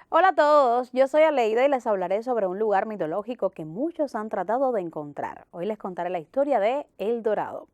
Hola a todos, yo soy Aleida y les hablaré sobre un lugar mitológico que muchos han tratado de encontrar. Hoy les contaré la historia de El Dorado.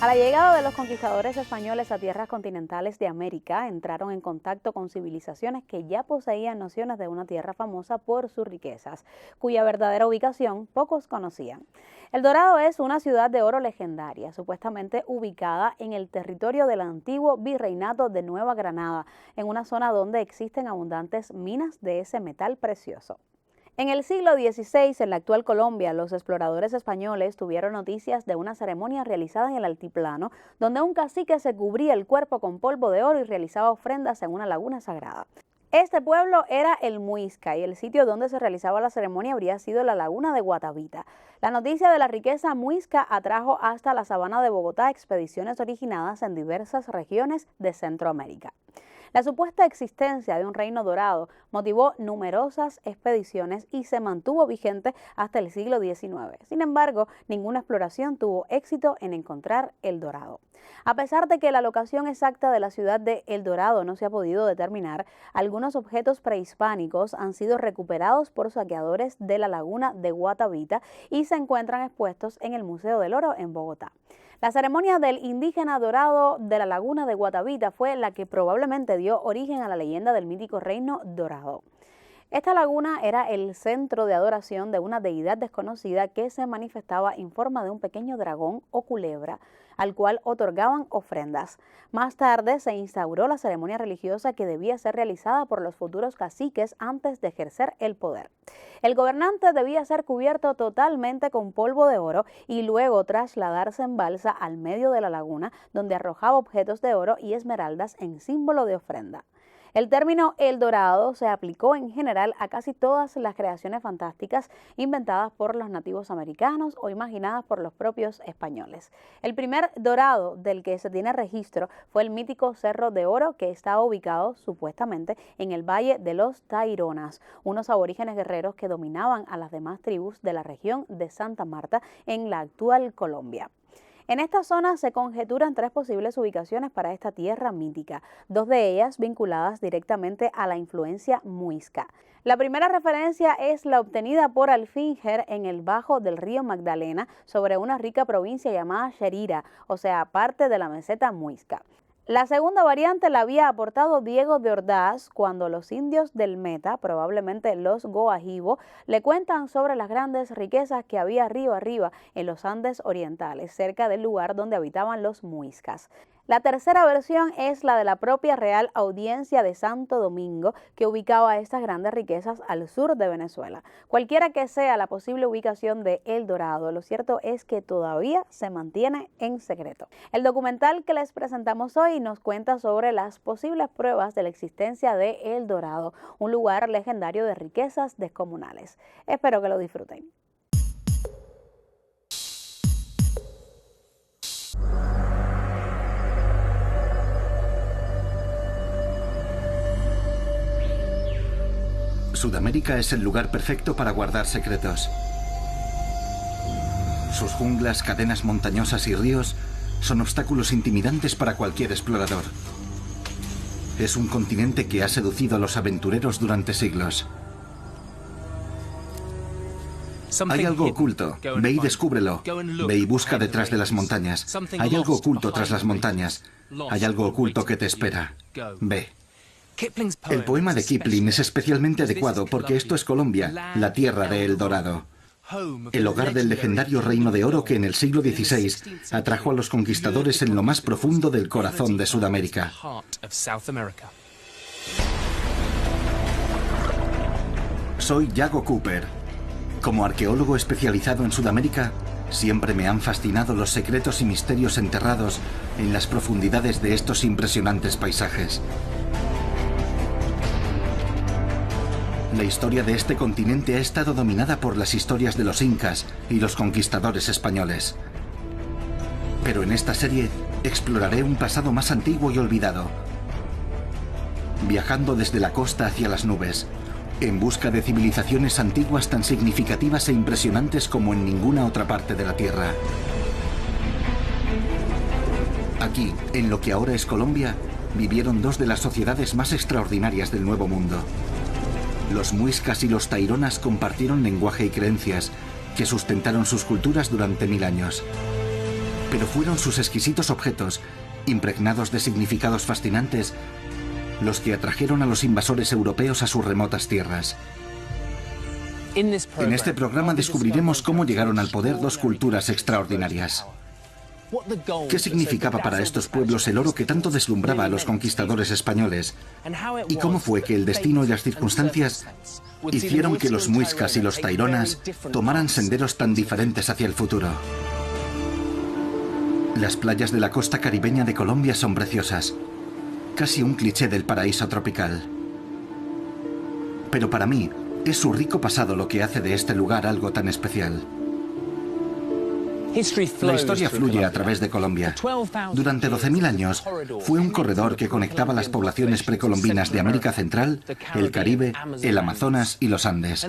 A la llegada de los conquistadores españoles a tierras continentales de América, entraron en contacto con civilizaciones que ya poseían nociones de una tierra famosa por sus riquezas, cuya verdadera ubicación pocos conocían. El Dorado es una ciudad de oro legendaria, supuestamente ubicada en el territorio del antiguo virreinato de Nueva Granada, en una zona donde existen abundantes minas de ese metal precioso. En el siglo XVI, en la actual Colombia, los exploradores españoles tuvieron noticias de una ceremonia realizada en el altiplano, donde un cacique se cubría el cuerpo con polvo de oro y realizaba ofrendas en una laguna sagrada. Este pueblo era el Muisca y el sitio donde se realizaba la ceremonia habría sido la laguna de Guatavita. La noticia de la riqueza muisca atrajo hasta la sabana de Bogotá expediciones originadas en diversas regiones de Centroamérica. La supuesta existencia de un reino dorado motivó numerosas expediciones y se mantuvo vigente hasta el siglo XIX. Sin embargo, ninguna exploración tuvo éxito en encontrar El Dorado. A pesar de que la locación exacta de la ciudad de El Dorado no se ha podido determinar, algunos objetos prehispánicos han sido recuperados por saqueadores de la laguna de Guatavita y se encuentran expuestos en el Museo del Oro en Bogotá. La ceremonia del indígena dorado de la laguna de Guatavita fue la que probablemente dio origen a la leyenda del mítico reino dorado. Esta laguna era el centro de adoración de una deidad desconocida que se manifestaba en forma de un pequeño dragón o culebra, al cual otorgaban ofrendas. Más tarde se instauró la ceremonia religiosa que debía ser realizada por los futuros caciques antes de ejercer el poder. El gobernante debía ser cubierto totalmente con polvo de oro y luego trasladarse en balsa al medio de la laguna, donde arrojaba objetos de oro y esmeraldas en símbolo de ofrenda. El término El Dorado se aplicó en general a casi todas las creaciones fantásticas inventadas por los nativos americanos o imaginadas por los propios españoles. El primer dorado del que se tiene registro fue el mítico Cerro de Oro, que estaba ubicado supuestamente en el Valle de los Taironas, unos aborígenes guerreros que dominaban a las demás tribus de la región de Santa Marta en la actual Colombia. En esta zona se conjeturan tres posibles ubicaciones para esta tierra mítica, dos de ellas vinculadas directamente a la influencia muisca. La primera referencia es la obtenida por Alfinger en el bajo del río Magdalena sobre una rica provincia llamada Sherira, o sea, parte de la meseta muisca. La segunda variante la había aportado Diego de Ordaz cuando los indios del Meta, probablemente los Goajibo, le cuentan sobre las grandes riquezas que había río arriba en los Andes orientales, cerca del lugar donde habitaban los muiscas. La tercera versión es la de la propia Real Audiencia de Santo Domingo, que ubicaba estas grandes riquezas al sur de Venezuela. Cualquiera que sea la posible ubicación de El Dorado, lo cierto es que todavía se mantiene en secreto. El documental que les presentamos hoy nos cuenta sobre las posibles pruebas de la existencia de El Dorado, un lugar legendario de riquezas descomunales. Espero que lo disfruten. Sudamérica es el lugar perfecto para guardar secretos. Sus junglas, cadenas montañosas y ríos son obstáculos intimidantes para cualquier explorador. Es un continente que ha seducido a los aventureros durante siglos. Hay algo oculto. Ve y descúbrelo. Ve y busca detrás de las montañas. Hay algo oculto tras las montañas. Hay algo oculto que te espera. Ve. El poema de Kipling es especialmente adecuado porque esto es Colombia, la tierra de El Dorado. El hogar del legendario Reino de Oro que en el siglo XVI atrajo a los conquistadores en lo más profundo del corazón de Sudamérica. Soy Yago Cooper. Como arqueólogo especializado en Sudamérica, siempre me han fascinado los secretos y misterios enterrados en las profundidades de estos impresionantes paisajes. La historia de este continente ha estado dominada por las historias de los incas y los conquistadores españoles. Pero en esta serie exploraré un pasado más antiguo y olvidado. viajando desde la costa hacia las nubes, en busca de civilizaciones antiguas tan significativas e impresionantes como en ninguna otra parte de la Tierra. Aquí, en lo que ahora es Colombia, vivieron dos de las sociedades más extraordinarias del Nuevo Mundo. Los muiscas y los taironas compartieron lenguaje y creencias que sustentaron sus culturas durante 1000 años. Pero fueron sus exquisitos objetos, impregnados de significados fascinantes, los que atrajeron a los invasores europeos a sus remotas tierras. En este programa descubriremos cómo llegaron al poder dos culturas extraordinarias. ¿Qué significaba para estos pueblos el oro que tanto deslumbraba a los conquistadores españoles? ¿Y cómo fue que el destino y las circunstancias hicieron que los muiscas y los taironas tomaran senderos tan diferentes hacia el futuro? Las playas de la costa caribeña de Colombia son preciosas, casi un cliché del paraíso tropical. Pero para mí, es su rico pasado lo que hace de este lugar algo tan especial. La historia fluye a través de Colombia. Durante 12.000 años fue un corredor que conectaba las poblaciones precolombinas de América Central, el Caribe, el Amazonas y los Andes.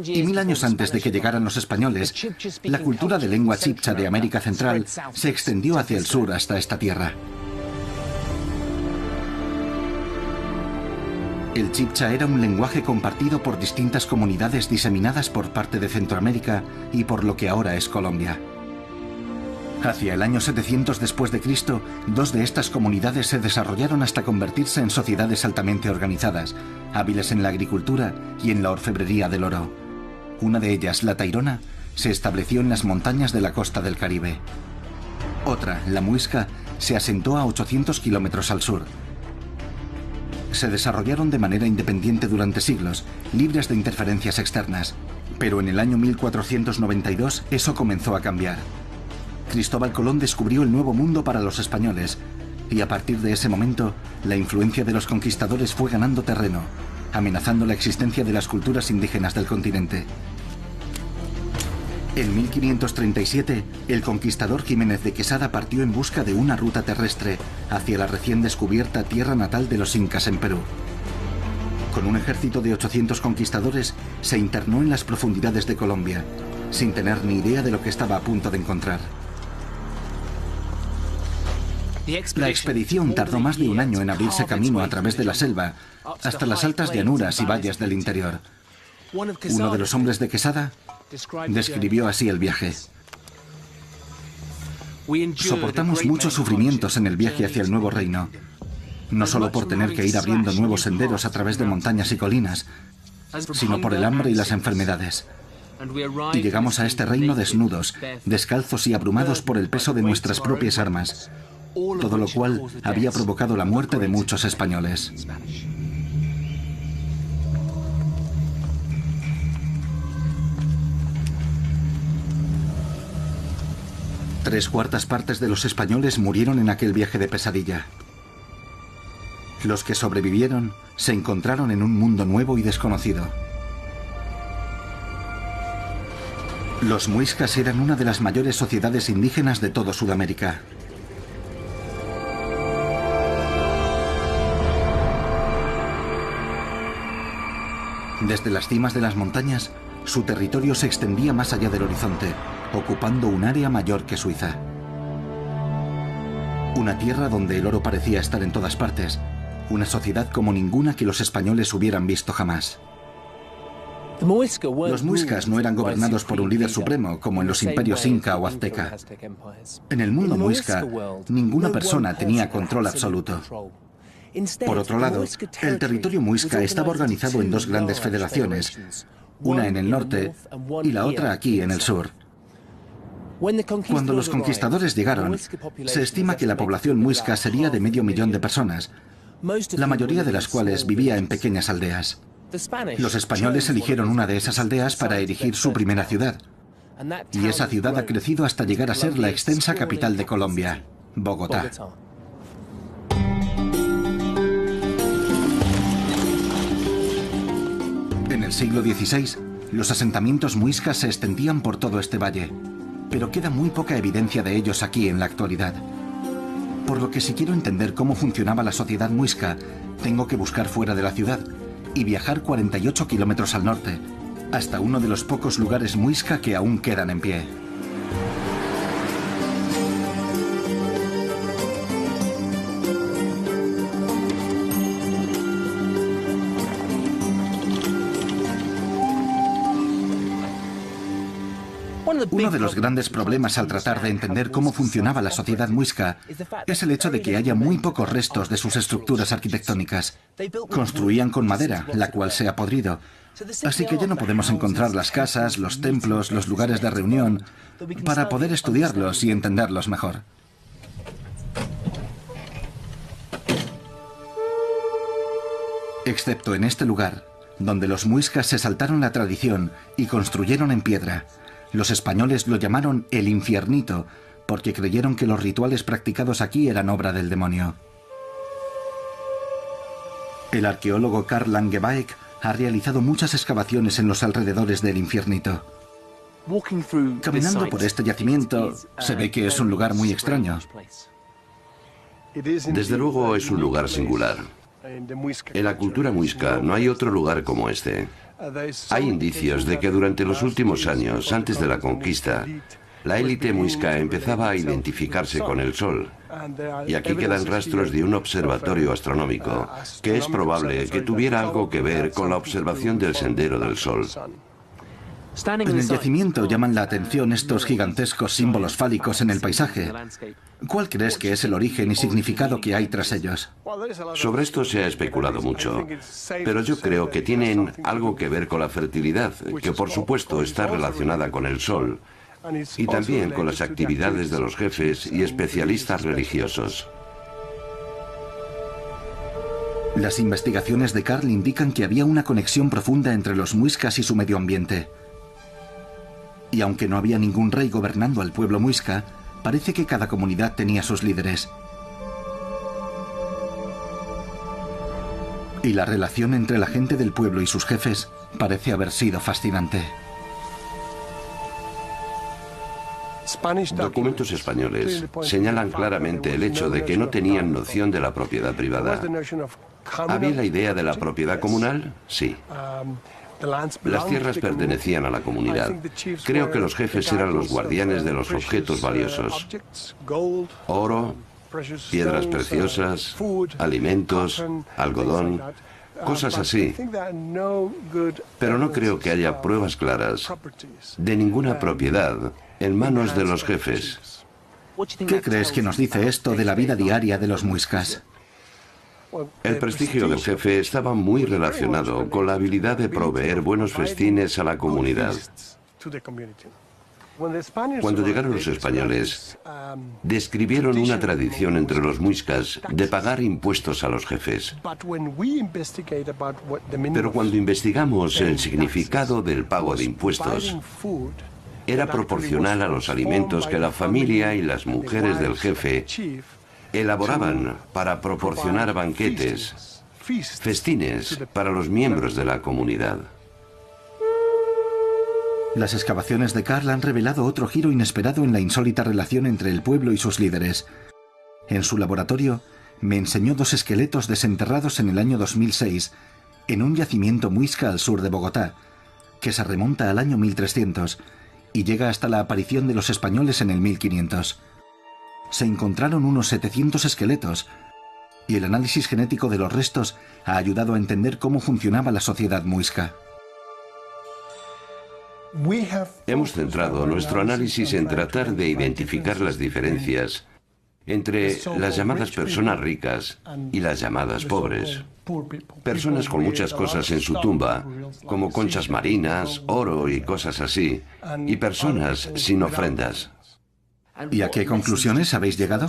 Y 1000 años antes de que llegaran los españoles, la cultura de lengua chibcha de América Central se extendió hacia el sur hasta esta tierra. El chibcha era un lenguaje compartido por distintas comunidades diseminadas por parte de Centroamérica y por lo que ahora es Colombia. Hacia el año 700 después de Cristo, dos de estas comunidades se desarrollaron hasta convertirse en sociedades altamente organizadas, hábiles en la agricultura y en la orfebrería del oro. Una de ellas, la tairona, se estableció en las montañas de la costa del Caribe. Otra, la muisca, se asentó a 800 kilómetros al sur. Se desarrollaron de manera independiente durante siglos, libres de interferencias externas. Pero en el año 1492 eso comenzó a cambiar. Cristóbal Colón descubrió el Nuevo Mundo para los españoles, y a partir de ese momento, la influencia de los conquistadores fue ganando terreno, amenazando la existencia de las culturas indígenas del continente. En 1537, el conquistador Jiménez de Quesada partió en busca de una ruta terrestre hacia la recién descubierta tierra natal de los incas en Perú. Con un ejército de 800 conquistadores, se internó en las profundidades de Colombia, sin tener ni idea de lo que estaba a punto de encontrar. La expedición tardó más de un año en abrirse camino a través de la selva, hasta las altas llanuras y valles del interior. Uno de los hombres de Quesada describió así el viaje. Soportamos muchos sufrimientos en el viaje hacia el nuevo reino, no solo por tener que ir abriendo nuevos senderos a través de montañas y colinas, sino por el hambre y las enfermedades. Y llegamos a este reino desnudos, descalzos y abrumados por el peso de nuestras propias armas, todo lo cual había provocado la muerte de muchos españoles. Tres cuartas partes de los españoles murieron en aquel viaje de pesadilla. Los que sobrevivieron se encontraron en un mundo nuevo y desconocido. Los muiscas eran una de las mayores sociedades indígenas de todo Sudamérica. Desde las cimas de las montañas, su territorio se extendía más allá del horizonte, ocupando un área mayor que Suiza. Una tierra donde el oro parecía estar en todas partes, una sociedad como ninguna que los españoles hubieran visto jamás. Los muiscas no eran gobernados por un líder supremo, como en los imperios inca o azteca. En el mundo muisca, ninguna persona tenía control absoluto. Por otro lado, el territorio muisca estaba organizado en dos grandes federaciones, una en el norte y la otra aquí en el sur. Cuando los conquistadores llegaron, se estima que la población muisca sería de 500.000 de personas, la mayoría de las cuales vivía en pequeñas aldeas. Los españoles eligieron una de esas aldeas para erigir su primera ciudad, y esa ciudad ha crecido hasta llegar a ser la extensa capital de Colombia, Bogotá. En el siglo XVI, los asentamientos muiscas se extendían por todo este valle, pero queda muy poca evidencia de ellos aquí en la actualidad. Por lo que si quiero entender cómo funcionaba la sociedad muisca, tengo que buscar fuera de la ciudad y viajar 48 kilómetros al norte, hasta uno de los pocos lugares muisca que aún quedan en pie. Uno de los grandes problemas al tratar de entender cómo funcionaba la sociedad muisca es el hecho de que haya muy pocos restos de sus estructuras arquitectónicas. Construían con madera, la cual se ha podrido. Así que ya no podemos encontrar las casas, los templos, los lugares de reunión, para poder estudiarlos y entenderlos mejor. Excepto en este lugar, donde los muiscas se saltaron la tradición y construyeron en piedra. Los españoles lo llamaron el Infiernito, porque creyeron que los rituales practicados aquí eran obra del demonio. El arqueólogo Karl Langebaek ha realizado muchas excavaciones en los alrededores del Infiernito. Caminando por este yacimiento, se ve que es un lugar muy extraño. Desde luego es un lugar singular. En la cultura muisca no hay otro lugar como este. Hay indicios de que durante los últimos años, antes de la conquista, la élite muisca empezaba a identificarse con el sol. Y aquí quedan rastros de un observatorio astronómico, que es probable que tuviera algo que ver con la observación del sendero del sol. En el yacimiento llaman la atención estos gigantescos símbolos fálicos en el paisaje. ¿Cuál crees que es el origen y significado que hay tras ellos? Sobre esto se ha especulado mucho, pero yo creo que tienen algo que ver con la fertilidad, que por supuesto está relacionada con el sol, y también con las actividades de los jefes y especialistas religiosos. Las investigaciones de Karl indican que había una conexión profunda entre los muiscas y su medio ambiente. Y aunque no había ningún rey gobernando al pueblo muisca, parece que cada comunidad tenía sus líderes. Y la relación entre la gente del pueblo y sus jefes parece haber sido fascinante. Documentos españoles señalan claramente el hecho de que no tenían noción de la propiedad privada. ¿Había la idea de la propiedad comunal? Sí. Las tierras pertenecían a la comunidad. Creo que los jefes eran los guardianes de los objetos valiosos. Oro, piedras preciosas, alimentos, algodón, cosas así. Pero no creo que haya pruebas claras de ninguna propiedad en manos de los jefes. ¿Qué crees que nos dice esto de la vida diaria de los muiscas? El prestigio del jefe estaba muy relacionado con la habilidad de proveer buenos festines a la comunidad. Cuando llegaron los españoles, describieron una tradición entre los muiscas de pagar impuestos a los jefes. Pero cuando investigamos el significado del pago de impuestos, era proporcional a los alimentos que la familia y las mujeres del jefe elaboraban para proporcionar banquetes, festines para los miembros de la comunidad. Las excavaciones de Karl han revelado otro giro inesperado en la insólita relación entre el pueblo y sus líderes. En su laboratorio, me enseñó dos esqueletos desenterrados en el año 2006, en un yacimiento muisca al sur de Bogotá, que se remonta al año 1300 y llega hasta la aparición de los españoles en el 1500. Se encontraron unos 700 esqueletos, y el análisis genético de los restos ha ayudado a entender cómo funcionaba la sociedad muisca. Hemos centrado nuestro análisis en tratar de identificar las diferencias entre las llamadas personas ricas y las llamadas pobres. Personas con muchas cosas en su tumba, como conchas marinas, oro y cosas así, y personas sin ofrendas. ¿Y a qué conclusiones habéis llegado?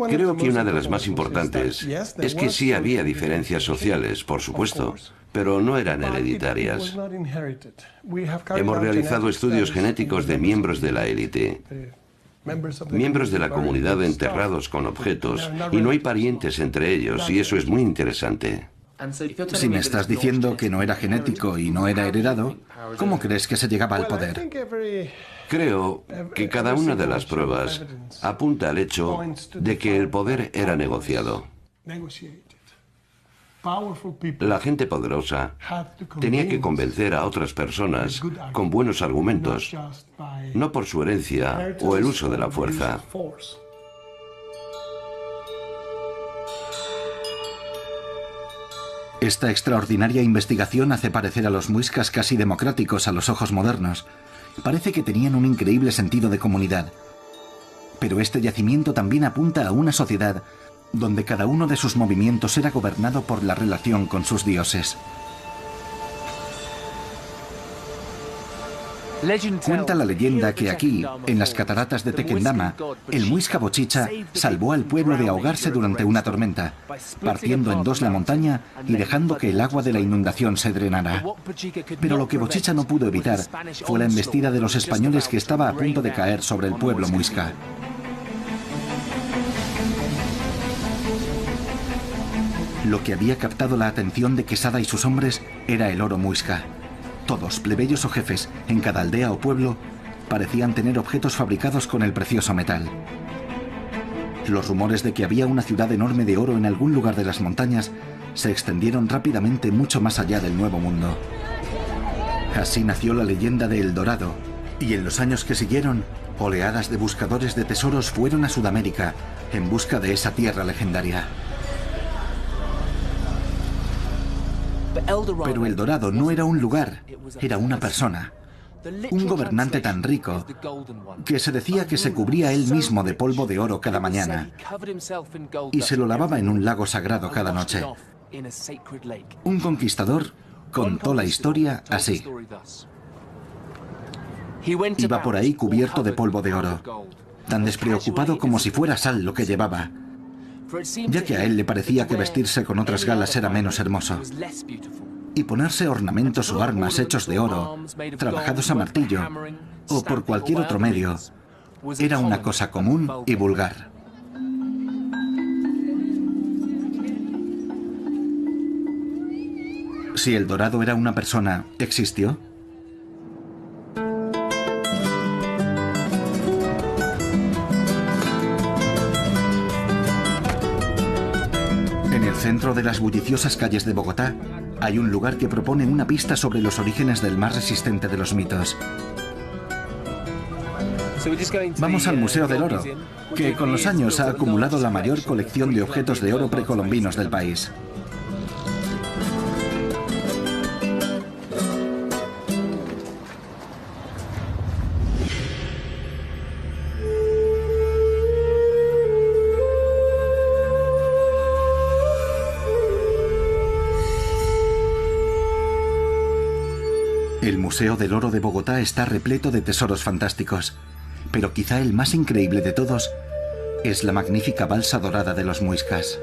Creo que una de las más importantes es que sí había diferencias sociales, por supuesto, pero no eran hereditarias. Hemos realizado estudios genéticos de miembros de la élite, miembros de la comunidad enterrados con objetos, y no hay parientes entre ellos, y eso es muy interesante. Si me estás diciendo que no era genético y no era heredado, ¿cómo crees que se llegaba al poder? Creo que cada una de las pruebas apunta al hecho de que el poder era negociado. La gente poderosa tenía que convencer a otras personas con buenos argumentos, no por su herencia o el uso de la fuerza. Esta extraordinaria investigación hace parecer a los muiscas casi democráticos a los ojos modernos. Parece que tenían un increíble sentido de comunidad. Pero este yacimiento también apunta a una sociedad donde cada uno de sus movimientos era gobernado por la relación con sus dioses. Cuenta la leyenda que aquí, en las cataratas de Tequendama, el muisca Bochicha salvó al pueblo de ahogarse durante una tormenta, partiendo en dos la montaña y dejando que el agua de la inundación se drenara. Pero lo que Bochicha no pudo evitar fue la embestida de los españoles que estaba a punto de caer sobre el pueblo muisca. Lo que había captado la atención de Quesada y sus hombres era el oro muisca. Todos, plebeyos o jefes, en cada aldea o pueblo, parecían tener objetos fabricados con el precioso metal. Los rumores de que había una ciudad enorme de oro en algún lugar de las montañas se extendieron rápidamente mucho más allá del Nuevo Mundo. Así nació la leyenda de El Dorado, y en los años que siguieron, oleadas de buscadores de tesoros fueron a Sudamérica en busca de esa tierra legendaria. Pero El Dorado no era un lugar, era una persona. Un gobernante tan rico que se decía que se cubría él mismo de polvo de oro cada mañana y se lo lavaba en un lago sagrado cada noche. Un conquistador contó la historia así. Iba por ahí cubierto de polvo de oro, tan despreocupado como si fuera sal lo que llevaba, ya que a él le parecía que vestirse con otras galas era menos hermoso. Y ponerse ornamentos o armas hechos de oro, trabajados a martillo, o por cualquier otro medio, era una cosa común y vulgar. Si El Dorado era una persona, ¿existió? En el centro de las bulliciosas calles de Bogotá hay un lugar que propone una pista sobre los orígenes del más resistente de los mitos. Vamos al Museo del Oro, que con los años ha acumulado la mayor colección de objetos de oro precolombinos del país. El Museo del Oro de Bogotá está repleto de tesoros fantásticos, pero quizá el más increíble de todos es la magnífica balsa dorada de los muiscas.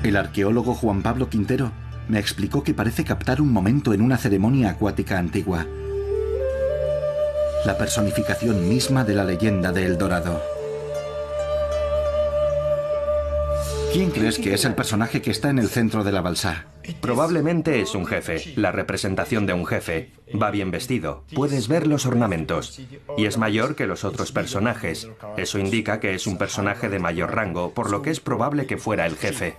El arqueólogo Juan Pablo Quintero me explicó que parece captar un momento en una ceremonia acuática antigua, la personificación misma de la leyenda de El Dorado. ¿Quién crees que es el personaje que está en el centro de la balsa? Probablemente es un jefe, la representación de un jefe. Va bien vestido, puedes ver los ornamentos. Y es mayor que los otros personajes. Eso indica que es un personaje de mayor rango, por lo que es probable que fuera el jefe.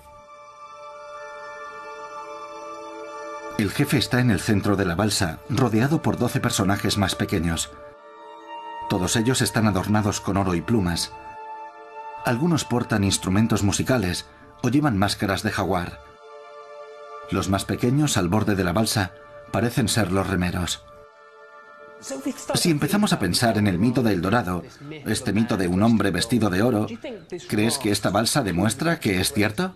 El jefe está en el centro de la balsa, rodeado por 12 personajes más pequeños. Todos ellos están adornados con oro y plumas. Algunos portan instrumentos musicales o llevan máscaras de jaguar. Los más pequeños, al borde de la balsa, parecen ser los remeros. Si empezamos a pensar en el mito de El Dorado, este mito de un hombre vestido de oro, ¿crees que esta balsa demuestra que es cierto?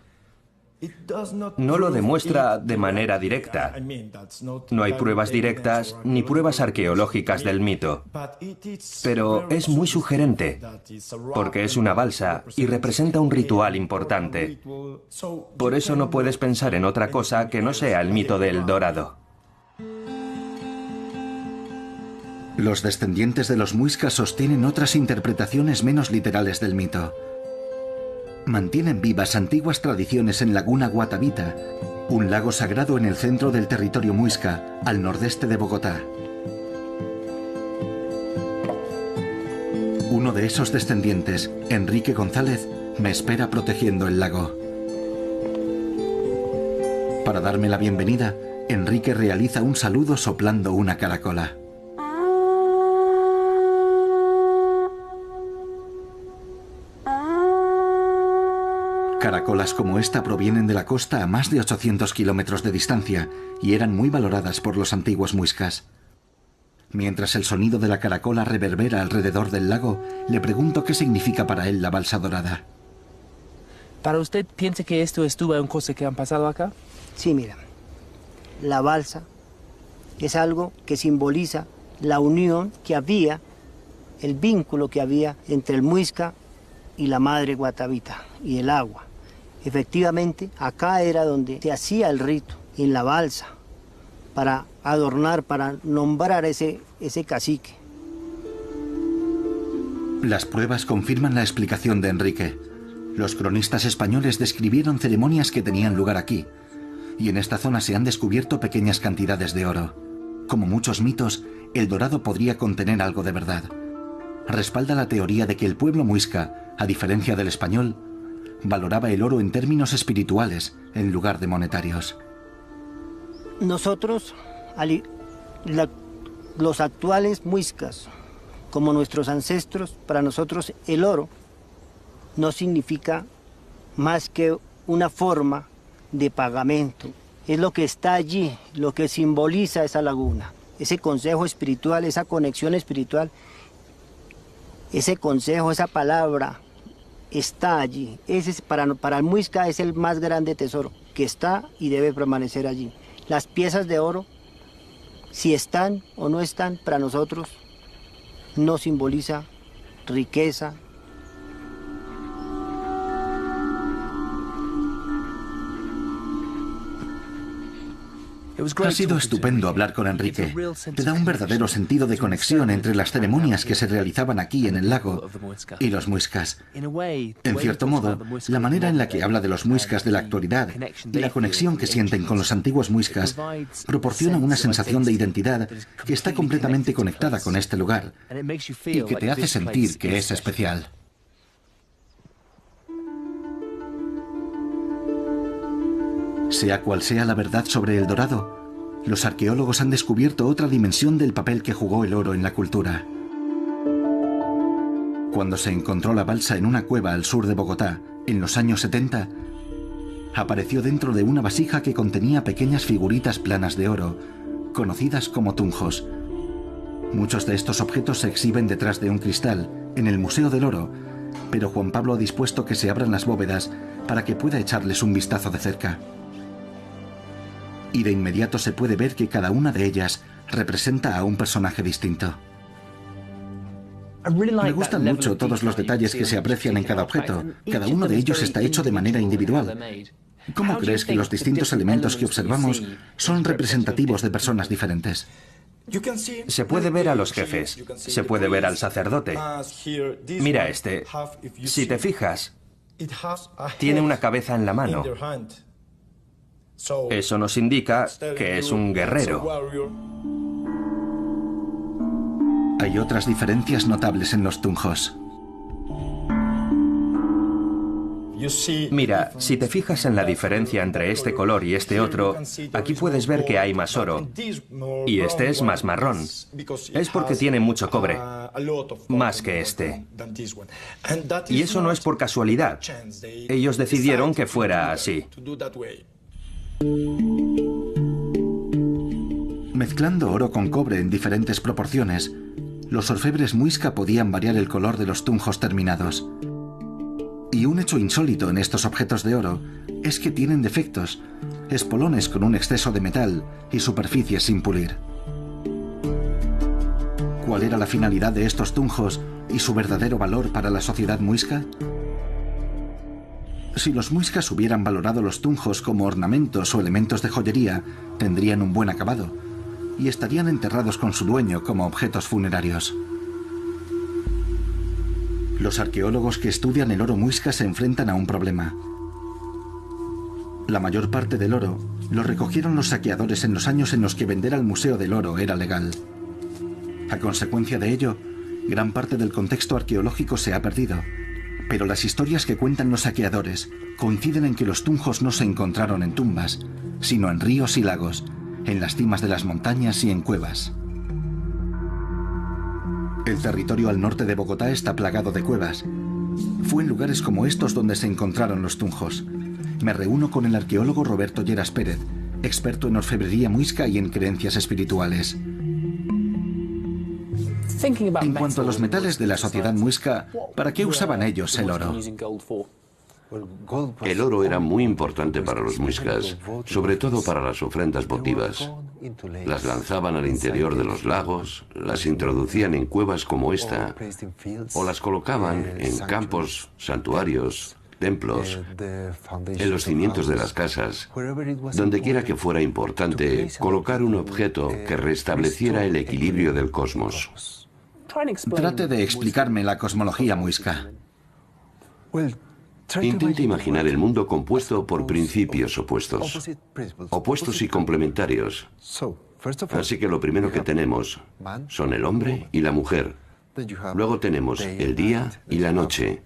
No lo demuestra de manera directa. No hay pruebas directas ni pruebas arqueológicas del mito. Pero es muy sugerente, porque es una balsa y representa un ritual importante. Por eso no puedes pensar en otra cosa que no sea el mito de El Dorado. Los descendientes de los muiscas sostienen otras interpretaciones menos literales del mito. Mantienen vivas antiguas tradiciones en Laguna Guatavita Un lago sagrado en el centro del territorio muisca, al nordeste de Bogotá. Uno de esos descendientes, Enrique González, me espera protegiendo el lago. Para darme la bienvenida, Enrique realiza un saludo soplando una caracola. Caracolas como esta provienen de la costa a más de 800 kilómetros de distancia y eran muy valoradas por los antiguos muiscas. Mientras el sonido de la caracola reverbera alrededor del lago, le pregunto qué significa para él la balsa dorada. ¿Para usted piensa que esto estuvo en cosas que han pasado acá? Sí, mira, la balsa es algo que simboliza la unión que había, el vínculo que había entre el muisca y la madre Guatavita y el agua. Efectivamente, acá era donde se hacía el rito, en la balsa, para adornar, para nombrar ese cacique. Las pruebas confirman la explicación de Enrique. Los cronistas españoles describieron ceremonias que tenían lugar aquí, y en esta zona se han descubierto pequeñas cantidades de oro. Como muchos mitos, el dorado podría contener algo de verdad. Respalda la teoría de que el pueblo muisca, a diferencia del español, valoraba el oro en términos espirituales en lugar de monetarios. Nosotros, los actuales muiscas, como nuestros ancestros, para nosotros el oro no significa más que una forma de pagamento. Es lo que está allí, lo que simboliza esa laguna, ese consejo espiritual, esa conexión espiritual, ese consejo, esa palabra está allí. Ese para el muisca es el más grande tesoro, que está y debe permanecer allí. Las piezas de oro, si están o no están, para nosotros no simboliza riqueza. Ha sido estupendo hablar con Enrique. Te da un verdadero sentido de conexión entre las ceremonias que se realizaban aquí en el lago y los muiscas. En cierto modo, la manera en la que habla de los muiscas de la actualidad y la conexión que sienten con los antiguos muiscas proporciona una sensación de identidad que está completamente conectada con este lugar y que te hace sentir que es especial. Sea cual sea la verdad sobre el dorado, los arqueólogos han descubierto otra dimensión del papel que jugó el oro en la cultura. Cuando se encontró la balsa en una cueva al sur de Bogotá, en los años 70, apareció dentro de una vasija que contenía pequeñas figuritas planas de oro, conocidas como tunjos. Muchos de estos objetos se exhiben detrás de un cristal, en el Museo del Oro, pero Juan Pablo ha dispuesto que se abran las bóvedas para que pueda echarles un vistazo de cerca. Y de inmediato se puede ver que cada una de ellas representa a un personaje distinto. Me gustan mucho todos los detalles que se aprecian en cada objeto. Cada uno de ellos está hecho de manera individual. ¿Cómo crees que los distintos elementos que observamos son representativos de personas diferentes? Se puede ver a los jefes, se puede ver al sacerdote. Mira este, si te fijas, tiene una cabeza en la mano. Eso nos indica que es un guerrero. Hay otras diferencias notables en los tunjos. Mira, si te fijas en la diferencia entre este color y este otro, aquí puedes ver que hay más oro. Y este es más marrón. Es porque tiene mucho cobre, más que este. Y eso no es por casualidad. Ellos decidieron que fuera así. Mezclando oro con cobre en diferentes proporciones, los orfebres muisca podían variar el color de los tunjos terminados. Y un hecho insólito en estos objetos de oro es que tienen defectos, espolones con un exceso de metal y superficies sin pulir. ¿Cuál era la finalidad de estos tunjos y su verdadero valor para la sociedad muisca? Si los muiscas hubieran valorado los tunjos como ornamentos o elementos de joyería, tendrían un buen acabado y estarían enterrados con su dueño como objetos funerarios. Los arqueólogos que estudian el oro muisca se enfrentan a un problema. La mayor parte del oro lo recogieron los saqueadores en los años en los que vender al Museo del Oro era legal. A consecuencia de ello, gran parte del contexto arqueológico se ha perdido, pero las historias que cuentan los saqueadores coinciden en que los tunjos no se encontraron en tumbas, sino en ríos y lagos, en las cimas de las montañas y en cuevas. El territorio al norte de Bogotá está plagado de cuevas. Fue en lugares como estos donde se encontraron los tunjos. Me reúno con el arqueólogo Roberto Lleras Pérez, experto en orfebrería muisca y en creencias espirituales. En cuanto a los metales de la sociedad muisca, ¿para qué usaban ellos el oro? El oro era muy importante para los muiscas, sobre todo para las ofrendas votivas. Las lanzaban al interior de los lagos, las introducían en cuevas como esta, o las colocaban en campos, santuarios, templos, en los cimientos de las casas. Donde quiera que fuera importante colocar un objeto que restableciera el equilibrio del cosmos. Trate de explicarme la cosmología muisca. Intente imaginar el mundo compuesto por principios opuestos y complementarios. Así que lo primero que tenemos son el hombre y la mujer. Luego tenemos el día y la noche.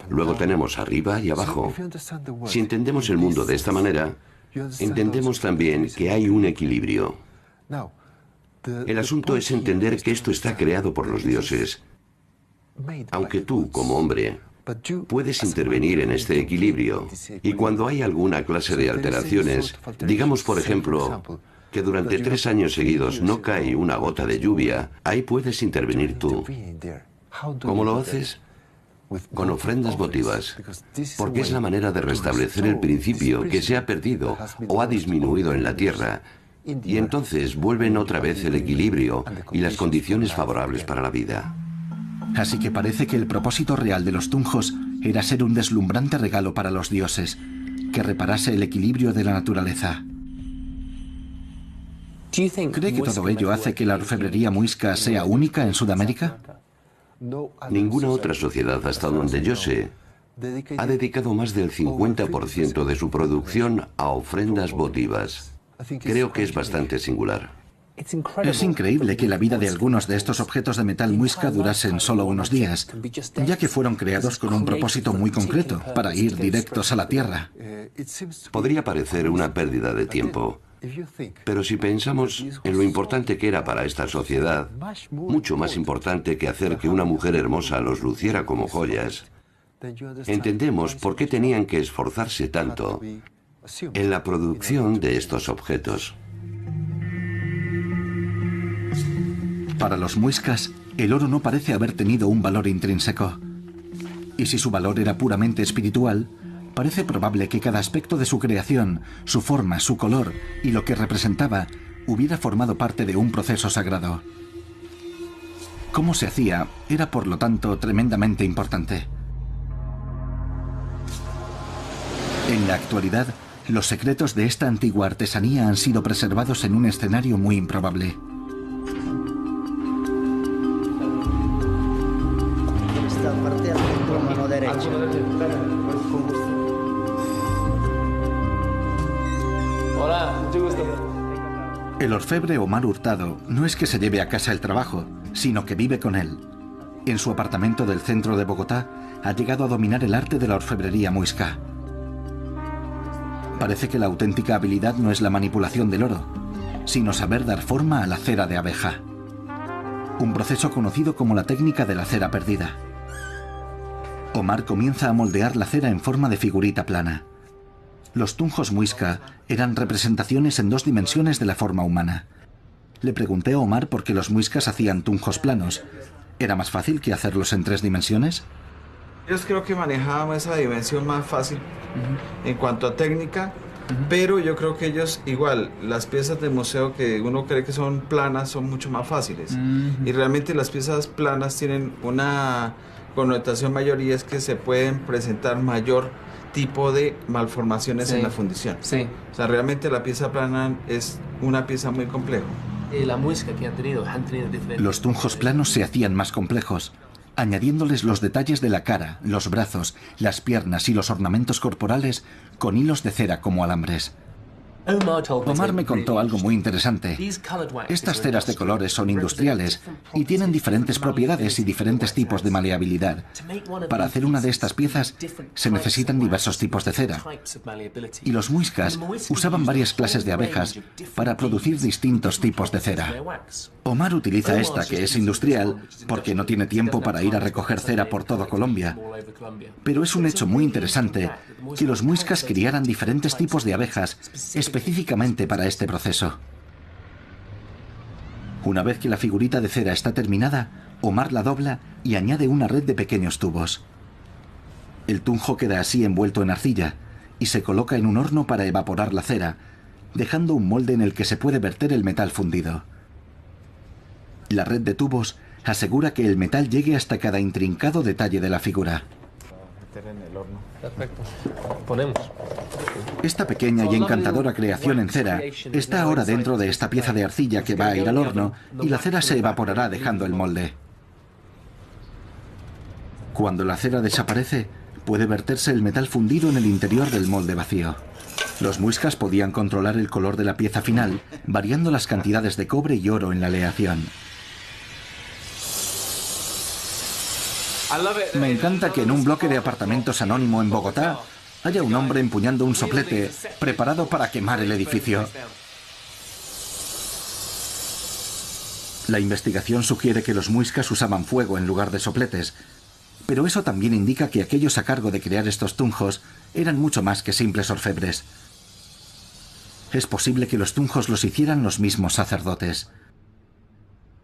Luego tenemos arriba y abajo. Si entendemos el mundo de esta manera, entendemos también que hay un equilibrio. El asunto es entender que esto está creado por los dioses. Aunque tú, como hombre, puedes intervenir en este equilibrio, y cuando hay alguna clase de alteraciones, digamos por ejemplo que durante 3 años seguidos no cae una gota de lluvia, ahí puedes intervenir tú. ¿Cómo lo haces? Con ofrendas votivas, porque es la manera de restablecer el principio que se ha perdido o ha disminuido en la tierra, y entonces vuelven otra vez el equilibrio y las condiciones favorables para la vida. Así que parece que el propósito real de los tunjos era ser un deslumbrante regalo para los dioses, que reparase el equilibrio de la naturaleza. ¿Cree que todo ello hace que la orfebrería muisca sea única en Sudamérica? Ninguna otra sociedad, hasta donde yo sé, ha dedicado más del 50% de su producción a ofrendas votivas. Creo que es bastante singular. Es increíble que la vida de algunos de estos objetos de metal muisca durasen solo unos días, ya que fueron creados con un propósito muy concreto, para ir directos a la Tierra. Podría parecer una pérdida de tiempo, pero si pensamos en lo importante que era para esta sociedad, mucho más importante que hacer que una mujer hermosa los luciera como joyas, entendemos por qué tenían que esforzarse tanto en la producción de estos objetos. Para los muiscas, el oro no parece haber tenido un valor intrínseco. Y si su valor era puramente espiritual, parece probable que cada aspecto de su creación, su forma, su color y lo que representaba, hubiera formado parte de un proceso sagrado. Cómo se hacía era, por lo tanto, tremendamente importante. En la actualidad, los secretos de esta antigua artesanía han sido preservados en un escenario muy improbable. Esta parte con mano derecha. Hola, mucho gusto. El orfebre Omar Hurtado no es que se lleve a casa el trabajo, sino que vive con él. En su apartamento del centro de Bogotá ha llegado a dominar el arte de la orfebrería muisca. Parece que la auténtica habilidad no es la manipulación del oro, sino saber dar forma a la cera de abeja. Un proceso conocido como la técnica de la cera perdida. Omar comienza a moldear la cera en forma de figurita plana. Los tunjos muisca eran representaciones en 2 dimensiones de la forma humana. Le pregunté a Omar por qué los muiscas hacían tunjos planos. ¿Era más fácil que hacerlos en 3 dimensiones? Ellos creo que manejaban esa dimensión más fácil en cuanto a técnica, pero yo creo que ellos igual, las piezas del museo que uno cree que son planas son mucho más fáciles. Y realmente las piezas planas tienen una connotación mayor y es que se pueden presentar mayor tipo de malformaciones en la fundición. Sí. O sea, realmente la pieza plana es una pieza muy compleja. La muisca que han tenido diferentes... Los tunjos planos se hacían más complejos, añadiéndoles los detalles de la cara, los brazos, las piernas y los ornamentos corporales con hilos de cera como alambres. Omar me contó algo muy interesante. Estas ceras de colores son industriales y tienen diferentes propiedades y diferentes tipos de maleabilidad. Para hacer una de estas piezas se necesitan diversos tipos de cera. Y los muiscas usaban varias clases de abejas para producir distintos tipos de cera. Omar utiliza esta, que es industrial, porque no tiene tiempo para ir a recoger cera por toda Colombia. Pero es un hecho muy interesante que los muiscas criaran diferentes tipos de abejas específicamente para este proceso. Una vez que la figurita de cera está terminada, Omar la dobla y añade una red de pequeños tubos. El tunjo queda así envuelto en arcilla y se coloca en un horno para evaporar la cera, dejando un molde en el que se puede verter el metal fundido. La red de tubos asegura que el metal llegue hasta cada intrincado detalle de la figura. Perfecto. Ponemos. Esta pequeña y encantadora creación en cera está ahora dentro de esta pieza de arcilla que va a ir al horno y la cera se evaporará dejando el molde. Cuando la cera desaparece, puede verterse el metal fundido en el interior del molde vacío. Los muiscas podían controlar el color de la pieza final, variando las cantidades de cobre y oro en la aleación. Me encanta que en un bloque de apartamentos anónimo en Bogotá haya un hombre empuñando un soplete preparado para quemar el edificio. La investigación sugiere que los muiscas usaban fuego en lugar de sopletes, pero eso también indica que aquellos a cargo de crear estos tunjos eran mucho más que simples orfebres. Es posible que los tunjos los hicieran los mismos sacerdotes.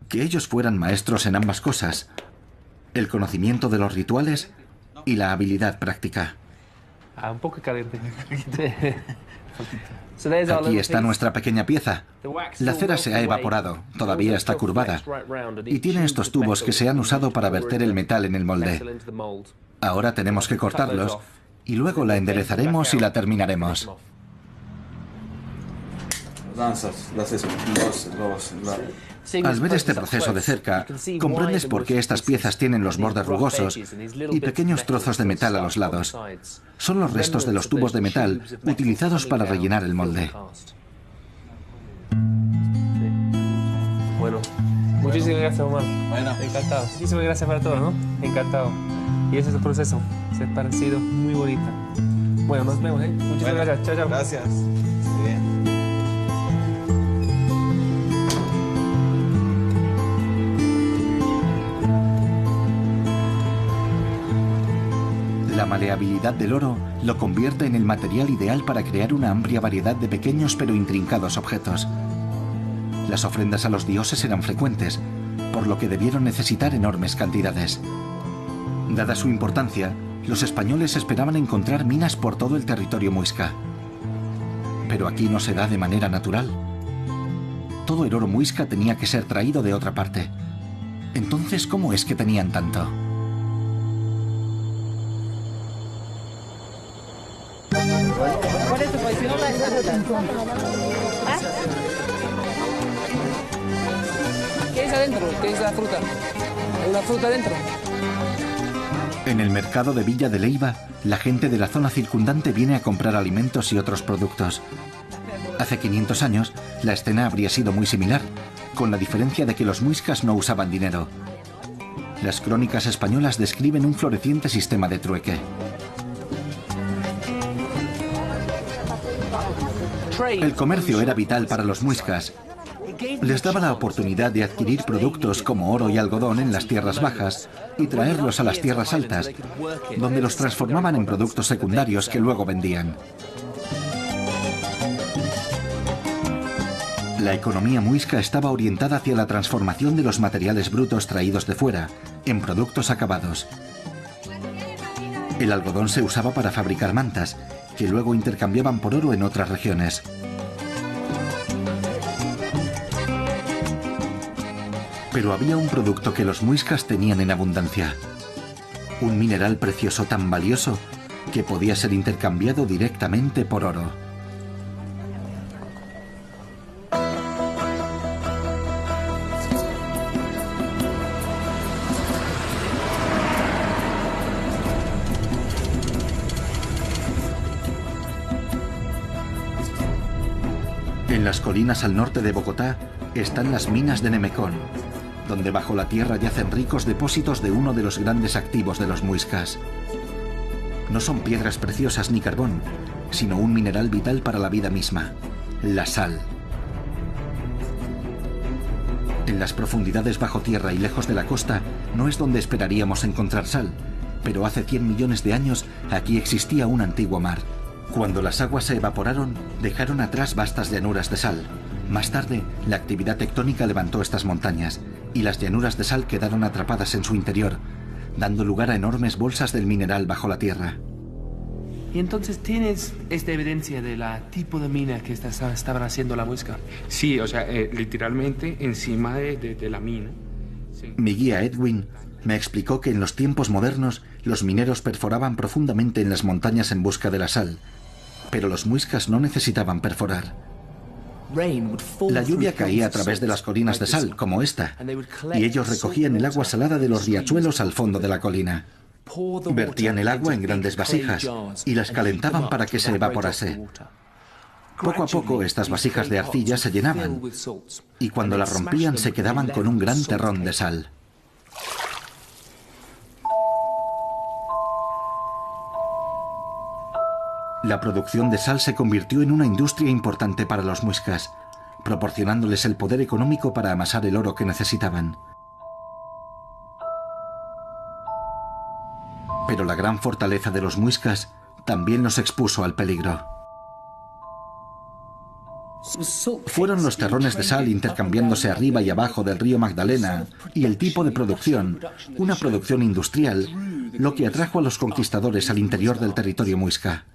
Que ellos fueran maestros en ambas cosas: el conocimiento de los rituales y la habilidad práctica. Un poco caliente. Aquí está nuestra pequeña pieza. La cera se ha evaporado, todavía está curvada, y tiene estos tubos que se han usado para verter el metal en el molde. Ahora tenemos que cortarlos y luego la enderezaremos y la terminaremos. Al ver este proceso de cerca, comprendes por qué estas piezas tienen los bordes rugosos y pequeños trozos de metal a los lados. Son los restos de los tubos de metal utilizados para rellenar el molde. Bueno, muchísimas gracias, Omar. Bueno, encantado. Muchísimas gracias para todo, ¿no? Encantado. Y ese es el proceso. Se ha parecido muy bonita. Bueno, nos vemos, ¿eh? Muchísimas gracias. Chao, chao. Gracias. Bien. La maleabilidad del oro lo convierte en el material ideal para crear una amplia variedad de pequeños pero intrincados objetos. Las ofrendas a los dioses eran frecuentes, por lo que debieron necesitar enormes cantidades. Dada su importancia, los españoles esperaban encontrar minas por todo el territorio muisca. Pero aquí no se da de manera natural. Todo el oro muisca tenía que ser traído de otra parte. Entonces, ¿cómo es que tenían tanto? ¿Qué es adentro? ¿Qué es la fruta? ¿Hay una fruta adentro? En el mercado de Villa de Leyva, la gente de la zona circundante viene a comprar alimentos y otros productos. Hace 500 años, la escena habría sido muy similar, con la diferencia de que los muiscas no usaban dinero. Las crónicas españolas describen un floreciente sistema de trueque. El comercio era vital para los muiscas. Les daba la oportunidad de adquirir productos como oro y algodón en las tierras bajas y traerlos a las tierras altas, donde los transformaban en productos secundarios que luego vendían. La economía muisca estaba orientada hacia la transformación de los materiales brutos traídos de fuera en productos acabados. El algodón se usaba para fabricar mantas, que luego intercambiaban por oro en otras regiones. Pero había un producto que los muiscas tenían en abundancia. Un mineral precioso tan valioso que podía ser intercambiado directamente por oro. las colinas al norte de Bogotá están las minas de Nemecón, donde bajo la tierra yacen ricos depósitos de uno de los grandes activos de los muiscas. No son piedras preciosas ni carbón, sino un mineral vital para la vida misma, la sal. En las profundidades bajo tierra y lejos de la costa no es donde esperaríamos encontrar sal, pero hace 100 millones de años aquí existía un antiguo mar. Cuando las aguas se evaporaron, dejaron atrás vastas llanuras de sal. Más tarde, la actividad tectónica levantó estas montañas y las llanuras de sal quedaron atrapadas en su interior, dando lugar a enormes bolsas del mineral bajo la tierra. ¿Y entonces tienes esta evidencia de la tipo de mina que estaban haciendo la muisca? Sí, o sea, literalmente encima de la mina. Sí. Mi guía Edwin me explicó que en los tiempos modernos los mineros perforaban profundamente en las montañas en busca de la sal, pero los muiscas no necesitaban perforar. La lluvia caía a través de las colinas de sal, como esta, y ellos recogían el agua salada de los riachuelos al fondo de la colina. Vertían el agua en grandes vasijas y las calentaban para que se evaporase. Poco a poco estas vasijas de arcilla se llenaban y cuando las rompían se quedaban con un gran terrón de sal. La producción de sal se convirtió en una industria importante para los muiscas, proporcionándoles el poder económico para amasar el oro que necesitaban. Pero la gran fortaleza de los muiscas también los expuso al peligro. Fueron los terrones de sal intercambiándose arriba y abajo del río Magdalena y el tipo de producción, una producción industrial, lo que atrajo a los conquistadores al interior del territorio muisca.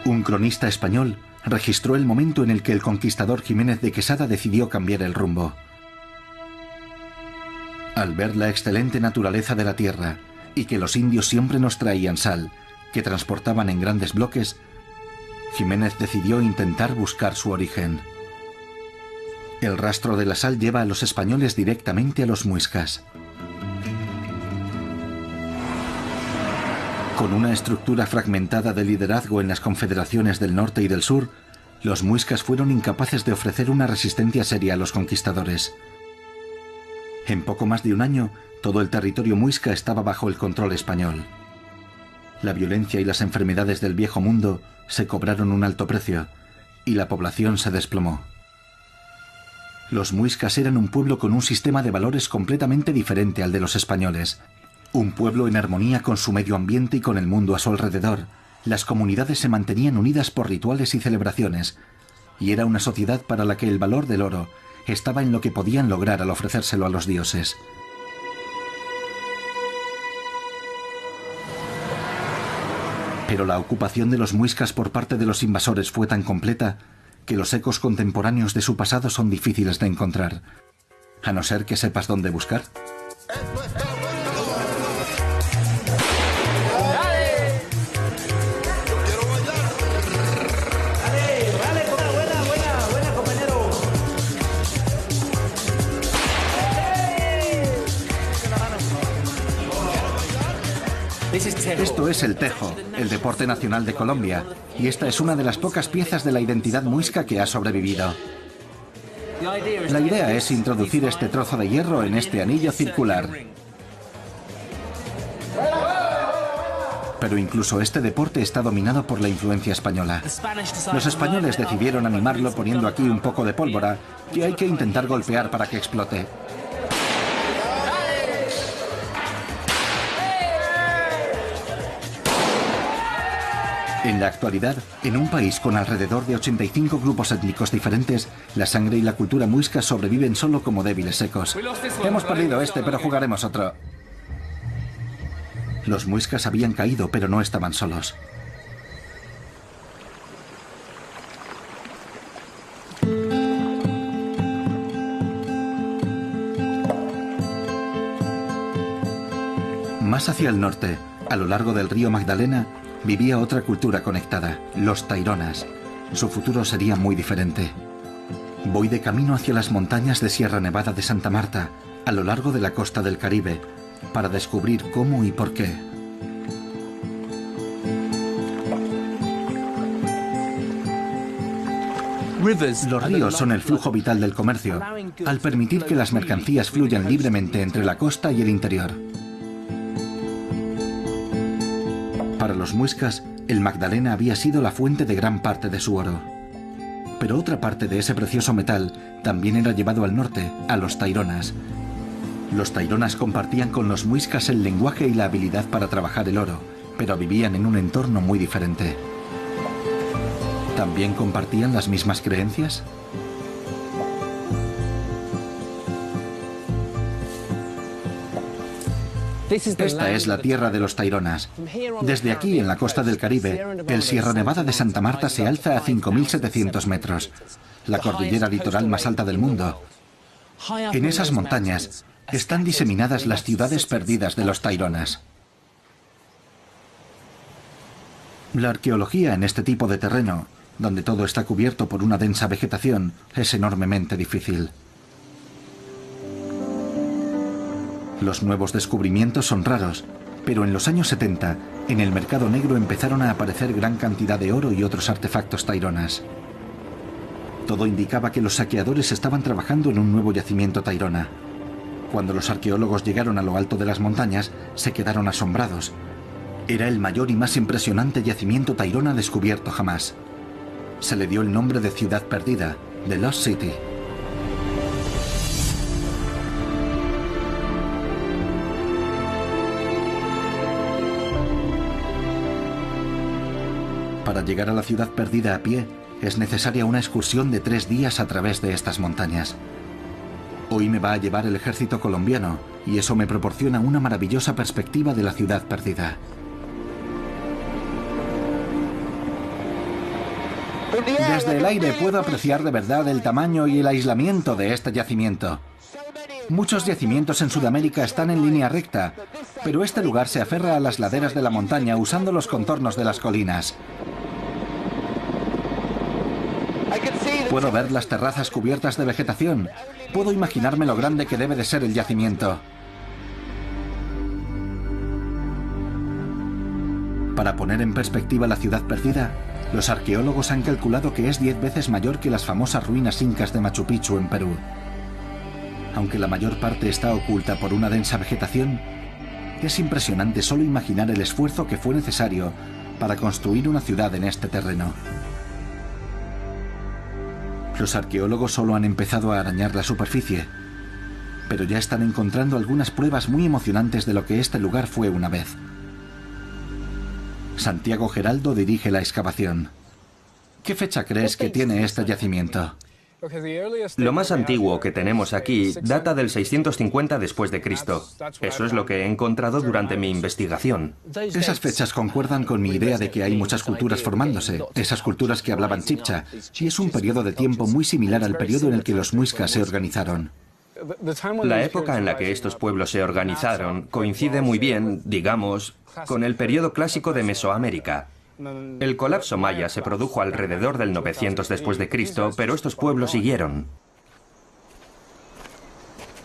Un cronista español registró el momento en el que el conquistador Jiménez de Quesada decidió cambiar el rumbo. Al ver la excelente naturaleza de la tierra y que los indios siempre nos traían sal, que transportaban en grandes bloques, Jiménez decidió intentar buscar su origen. El rastro de la sal lleva a los españoles directamente a los muiscas. Con una estructura fragmentada de liderazgo en las confederaciones del norte y del sur, los muiscas fueron incapaces de ofrecer una resistencia seria a los conquistadores. En poco más de un año, todo el territorio muisca estaba bajo el control español. La violencia y las enfermedades del viejo mundo se cobraron un alto precio y la población se desplomó. Los muiscas eran un pueblo con un sistema de valores completamente diferente al de los españoles. Un pueblo en armonía con su medio ambiente y con el mundo a su alrededor. Las comunidades se mantenían unidas por rituales y celebraciones, y era una sociedad para la que el valor del oro estaba en lo que podían lograr al ofrecérselo a los dioses. Pero la ocupación de los muiscas por parte de los invasores fue tan completa que los ecos contemporáneos de su pasado son difíciles de encontrar, a no ser que sepas dónde buscar. Esto es el tejo, el deporte nacional de Colombia, y esta es una de las pocas piezas de la identidad muisca que ha sobrevivido. La idea es introducir este trozo de hierro en este anillo circular. Pero incluso este deporte está dominado por la influencia española. Los españoles decidieron animarlo poniendo aquí un poco de pólvora que hay que intentar golpear para que explote. En la actualidad, en un país con alrededor de 85 grupos étnicos diferentes, la sangre y la cultura muisca sobreviven solo como débiles ecos. Hemos perdido este, pero jugaremos otro. Los muiscas habían caído, pero no estaban solos. Más hacia el norte, a lo largo del río Magdalena, vivía otra cultura conectada, los taironas. Su futuro sería muy diferente. Voy de camino hacia las montañas de Sierra Nevada de Santa Marta, a lo largo de la costa del Caribe, para descubrir cómo y por qué. Los ríos son el flujo vital del comercio, al permitir que las mercancías fluyan libremente entre la costa y el interior. Para los muiscas, el Magdalena había sido la fuente de gran parte de su oro. Pero otra parte de ese precioso metal también era llevado al norte, a los taironas. Los taironas compartían con los muiscas el lenguaje y la habilidad para trabajar el oro, pero vivían en un entorno muy diferente. ¿También compartían las mismas creencias? Esta es la tierra de los taironas. Desde aquí, en la costa del Caribe, el Sierra Nevada de Santa Marta se alza a 5.700 metros, la cordillera litoral más alta del mundo. En esas montañas están diseminadas las ciudades perdidas de los taironas. La arqueología en este tipo de terreno, donde todo está cubierto por una densa vegetación, es enormemente difícil. Los nuevos descubrimientos son raros, pero en los años 70, en el mercado negro empezaron a aparecer gran cantidad de oro y otros artefactos taironas. Todo indicaba que los saqueadores estaban trabajando en un nuevo yacimiento tairona. Cuando los arqueólogos llegaron a lo alto de las montañas, se quedaron asombrados. Era el mayor y más impresionante yacimiento tairona descubierto jamás. Se le dio el nombre de Ciudad Perdida, The Lost City. Para llegar a la Ciudad Perdida a pie, es necesaria una excursión de 3 días a través de estas montañas. Hoy me va a llevar el ejército colombiano, y eso me proporciona una maravillosa perspectiva de la Ciudad Perdida. Desde el aire puedo apreciar de verdad el tamaño y el aislamiento de este yacimiento. Muchos yacimientos en Sudamérica están en línea recta, pero este lugar se aferra a las laderas de la montaña usando los contornos de las colinas. Puedo ver las terrazas cubiertas de vegetación. Puedo imaginarme lo grande que debe de ser el yacimiento. Para poner en perspectiva la Ciudad Perdida, los arqueólogos han calculado que es 10 veces mayor que las famosas ruinas incas de Machu Picchu en Perú. Aunque la mayor parte está oculta por una densa vegetación, es impresionante solo imaginar el esfuerzo que fue necesario para construir una ciudad en este terreno. Los arqueólogos solo han empezado a arañar la superficie, pero ya están encontrando algunas pruebas muy emocionantes de lo que este lugar fue una vez. Santiago Geraldo dirige la excavación. ¿Qué fecha crees que tiene este yacimiento? Lo más antiguo que tenemos aquí data del 650 después de Cristo. Eso es lo que he encontrado durante mi investigación. Esas fechas concuerdan con mi idea de que hay muchas culturas formándose, esas culturas que hablaban chibcha, y es un periodo de tiempo muy similar al periodo en el que los muiscas se organizaron. La época en la que estos pueblos se organizaron coincide muy bien, digamos, con el periodo clásico de Mesoamérica. El colapso maya se produjo alrededor del 900 después de Cristo, pero estos pueblos siguieron.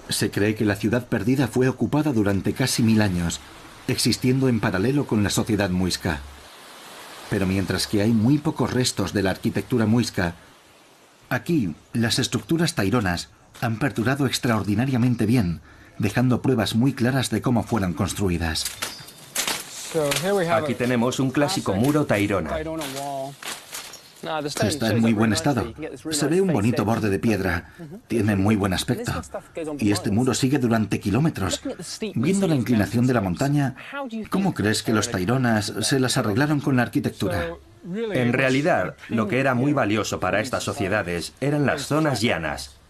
Se cree que la Ciudad Perdida fue ocupada durante casi 1000 años, existiendo en paralelo con la sociedad muisca. Pero mientras que hay muy pocos restos de la arquitectura muisca, aquí las estructuras taironas han perdurado extraordinariamente bien, dejando pruebas muy claras de cómo fueron construidas. Aquí tenemos un clásico muro tairona. Está en muy buen estado. Se ve un bonito borde de piedra. Tiene muy buen aspecto. Y este muro sigue durante kilómetros. Viendo la inclinación de la montaña, ¿cómo crees que los taironas se las arreglaron con la arquitectura? En realidad, lo que era muy valioso para estas sociedades eran las zonas llanas.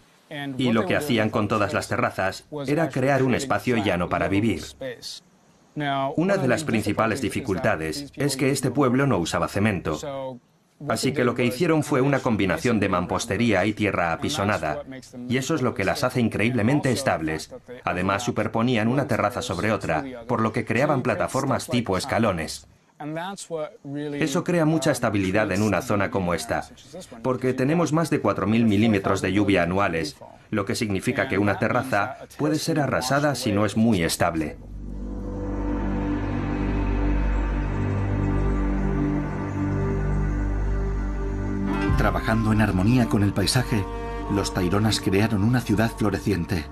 Y lo que hacían con todas las terrazas era crear un espacio llano para vivir. Una de las principales dificultades es que este pueblo no usaba cemento. Así que lo que hicieron fue una combinación de mampostería y tierra apisonada. Y eso es lo que las hace increíblemente estables. Además, superponían una terraza sobre otra, por lo que creaban plataformas tipo escalones. Eso crea mucha estabilidad en una zona como esta, porque tenemos más de 4.000 milímetros de lluvia anuales, lo que significa que una terraza puede ser arrasada si no es muy estable. Trabajando en armonía con el paisaje, los taironas crearon una ciudad floreciente.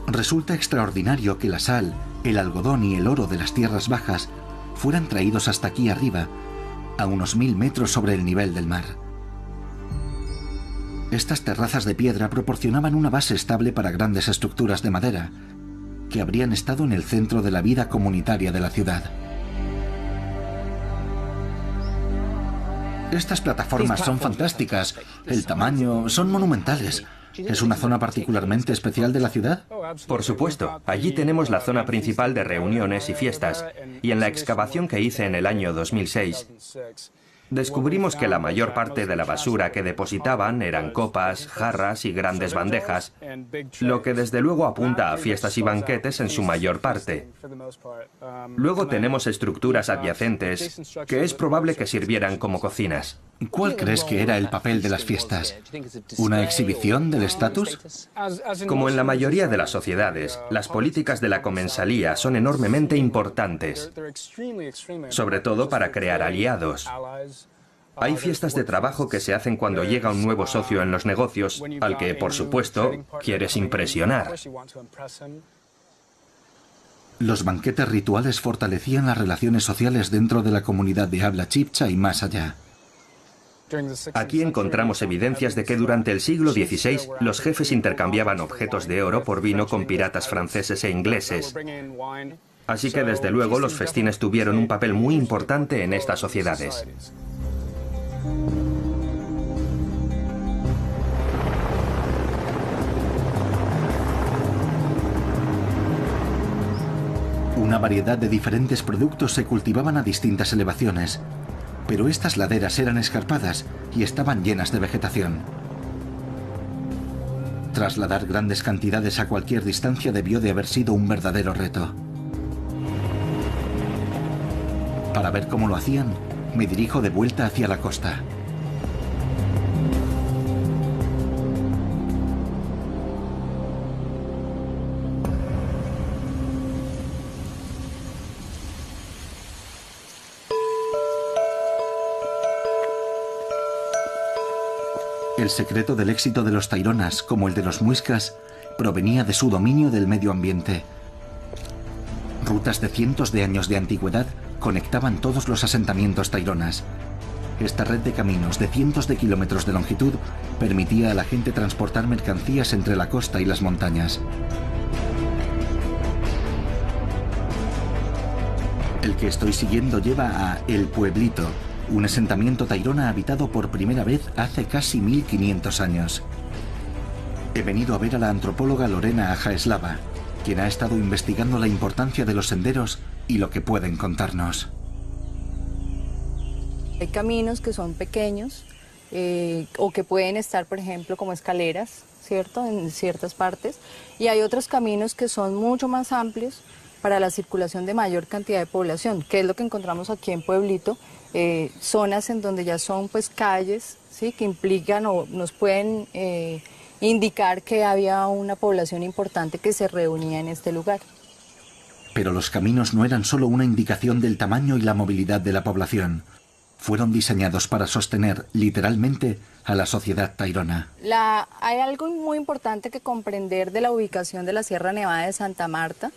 Resulta extraordinario que la sal, el algodón y el oro de las tierras bajas fueran traídos hasta aquí arriba, a unos 1000 metros sobre el nivel del mar. Estas terrazas de piedra proporcionaban una base estable para grandes estructuras de madera, que habrían estado en el centro de la vida comunitaria de la ciudad. Estas plataformas son fantásticas. El tamaño, son monumentales. ¿Es una zona particularmente especial de la ciudad? Por supuesto. Allí tenemos la zona principal de reuniones y fiestas. Y en la excavación que hice en el año 2006, descubrimos que la mayor parte de la basura que depositaban eran copas, jarras y grandes bandejas, lo que desde luego apunta a fiestas y banquetes en su mayor parte. Luego tenemos estructuras adyacentes que es probable que sirvieran como cocinas. ¿Cuál crees que era el papel de las fiestas? ¿Una exhibición del estatus? Como en la mayoría de las sociedades, las políticas de la comensalía son enormemente importantes, sobre todo para crear aliados. Hay fiestas de trabajo que se hacen cuando llega un nuevo socio en los negocios, al que, por supuesto, quieres impresionar. Los banquetes rituales fortalecían las relaciones sociales dentro de la comunidad de habla chibcha y más allá. Aquí encontramos evidencias de que durante el siglo XVI los jefes intercambiaban objetos de oro por vino con piratas franceses e ingleses. Así que desde luego los festines tuvieron un papel muy importante en estas sociedades. Una variedad de diferentes productos se cultivaban a distintas elevaciones, pero estas laderas eran escarpadas y estaban llenas de vegetación. Trasladar grandes cantidades a cualquier distancia debió de haber sido un verdadero reto. Para ver cómo lo hacían, me dirijo de vuelta hacia la costa. El secreto del éxito de los taironas, como el de los muiscas, provenía de su dominio del medio ambiente. Rutas de cientos de años de antigüedad conectaban todos los asentamientos taironas. Esta red de caminos de cientos de kilómetros de longitud permitía a la gente transportar mercancías entre la costa y las montañas. El que estoy siguiendo lleva a El Pueblito, un asentamiento tairona habitado por primera vez hace casi 1500 años. He venido a ver a la antropóloga Lorena Ajaeslava, quien ha estado investigando la importancia de los senderos y lo que pueden contarnos. Hay caminos que son pequeños o que pueden estar, por ejemplo, como escaleras, ¿cierto?, en ciertas partes, y hay otros caminos que son mucho más amplios para la circulación de mayor cantidad de población, que es lo que encontramos aquí en Pueblito, zonas en donde ya son pues calles, ¿sí?, que implican o nos pueden indicar que había una población importante que se reunía en este lugar. Pero los caminos no eran solo una indicación del tamaño y la movilidad de la población. Fueron diseñados para sostener, literalmente, a la sociedad tairona. Hay algo muy importante que comprender de la ubicación de la Sierra Nevada de Santa Marta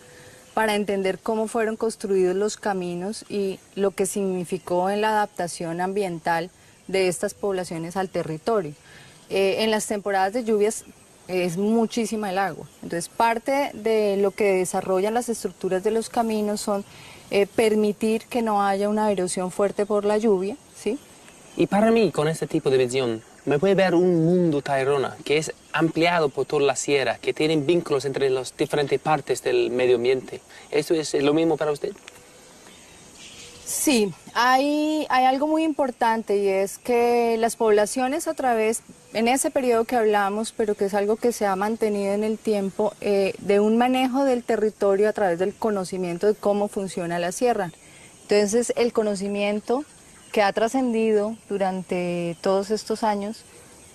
para entender cómo fueron construidos los caminos y lo que significó en la adaptación ambiental de estas poblaciones al territorio. En las temporadas de lluvias es muchísima el agua, entonces parte de lo que desarrollan las estructuras de los caminos son permitir que no haya una erosión fuerte por la lluvia, ¿sí? Y para mí, con este tipo de visión, me puede ver un mundo tairona que es ampliado por toda la sierra, que tienen vínculos entre las diferentes partes del medio ambiente. ¿Esto es lo mismo para usted? Sí, hay algo muy importante y es que las poblaciones a través, en ese periodo que hablamos, pero que es algo que se ha mantenido en el tiempo, de un manejo del territorio a través del conocimiento de cómo funciona la sierra. Entonces el conocimiento que ha trascendido durante todos estos años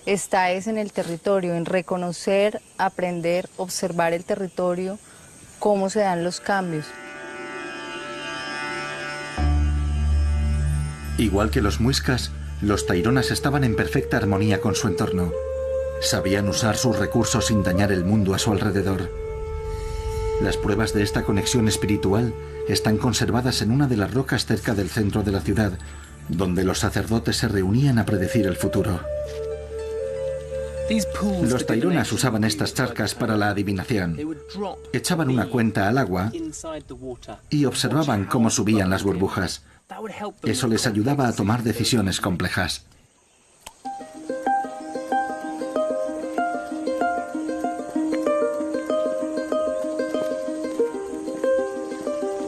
está en el territorio, en reconocer, aprender, observar el territorio, cómo se dan los cambios. Igual que los muiscas, Los taironas estaban en perfecta armonía con su entorno. Sabían usar sus recursos sin dañar el mundo a su alrededor. Las pruebas de esta conexión espiritual están conservadas en una de las rocas cerca del centro de la ciudad, donde los sacerdotes se reunían a predecir el futuro. Los taironas usaban estas charcas para la adivinación. Echaban una cuenta al agua y observaban cómo subían las burbujas. Eso les ayudaba a tomar decisiones complejas.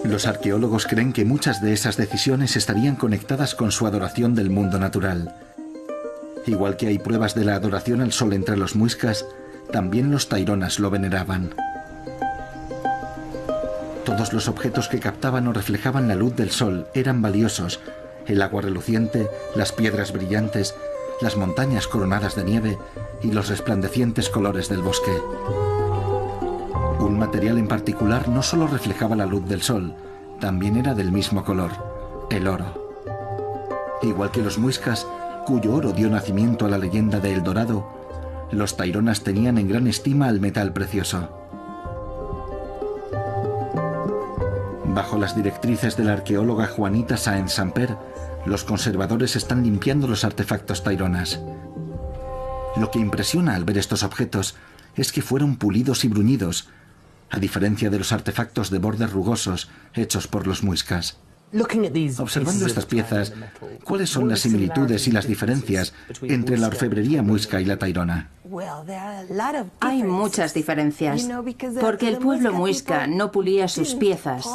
Los arqueólogos creen que muchas de esas decisiones estarían conectadas con su adoración del mundo natural. Igual que hay pruebas de la adoración al sol entre los muiscas, también los taironas lo veneraban. Todos los objetos que captaban o reflejaban la luz del sol eran valiosos: el agua reluciente, las piedras brillantes, las montañas coronadas de nieve y los resplandecientes colores del bosque. Un material en particular no solo reflejaba la luz del sol, también era del mismo color: el oro. Igual que los muiscas, cuyo oro dio nacimiento a la leyenda de El Dorado, los taironas tenían en gran estima el metal precioso. Bajo las directrices de la arqueóloga Juanita Sáenz Samper, los conservadores están limpiando los artefactos taironas. Lo que impresiona al ver estos objetos es que fueron pulidos y bruñidos, a diferencia de los artefactos de bordes rugosos hechos por los muiscas. Observando estas piezas, ¿cuáles son las similitudes y las diferencias entre la orfebrería muisca y la tairona? Hay muchas diferencias, porque el pueblo muisca no pulía sus piezas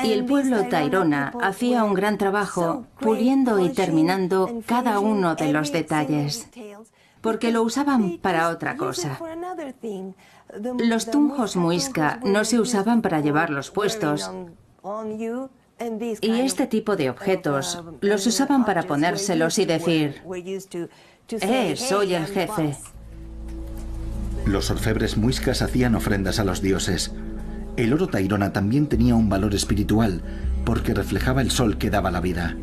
y el pueblo tairona hacía un gran trabajo puliendo y terminando cada uno de los detalles, porque lo usaban para otra cosa. Los tunjos muisca no se usaban para llevarlos puestos, y este tipo de objetos los usaban para ponérselos y decir: soy el jefe. Los orfebres muiscas hacían ofrendas a los dioses. El oro tairona también tenía un valor espiritual, porque reflejaba el sol que daba la vida.